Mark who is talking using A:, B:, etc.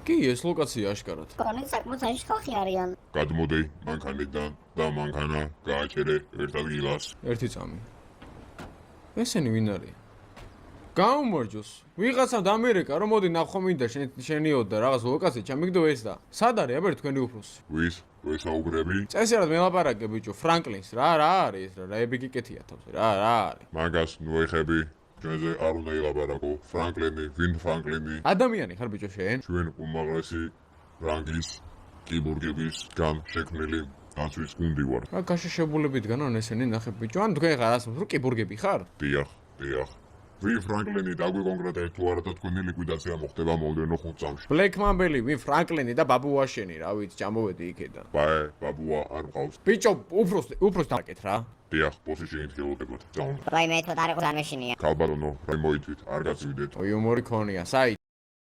A: კი, ეს ლოკაცია აშკარად.
B: კონი საკმაოდ საინჟ ხალხი არიან.
C: გადმოდი მანქანიდან და მანქანა გააჩერე ერთ ადგილას.
A: ერთი წამი. ესენი ვინ არის? გაუმარჯოს. ვიღაცამ დამერეკა, რომ მოდი ნახო მინდა შენიოდ და რაღაც ლოკაცია ჩამიგდო ეს და. სად არის აბა თქვენი უფროსი?
C: ვის ვესაუბრები?
A: წესიარად მელაპარაკე ბიჭო, ფრანკლინს რა არის ეს რა ები გიკეთია თავზე რა არის?
C: მაგას ნუეხები ჩვენზე არ უნდა ილაპარაკო. ფრანკლინი, ვინ ფრანკლინი?
A: ადამიანი ხარ ბიჭო შენ?
C: ჩვენ უმაღლესი რანგის კიბორგებისგან შექმნილი დაცვის გუნდი ვარ.
A: რა გაშეშებულებითგანან ესენი ნახე ბიჭო, ან თქვენ ხარ ასე კიბურგები ხარ?
C: დიახ. ვინ ფრანკლინი დაგვი კონკრეტულად თუ არა და თქვენი ლიკვიდაცია მოხდება მომდევნო 5 წამში.
A: ბლეკმამბელი, ვინ ფრანკლინი და ბაბუაშენი რა ვიცი, ჩამოვედი იქიდან.
C: ბაე, ბაბუა არ მყავს.
A: ბიჭო, უფროს დაკეთ რა.
C: დიახ, ბოსი შეინთხილოდებათ. წაუნდა.
B: რაიმე თუ არ იყო დამეშინია.
C: ქალბატონო, რა მოითვით, არ გაწვიდეთ.
A: იუმორი ქონია, საით.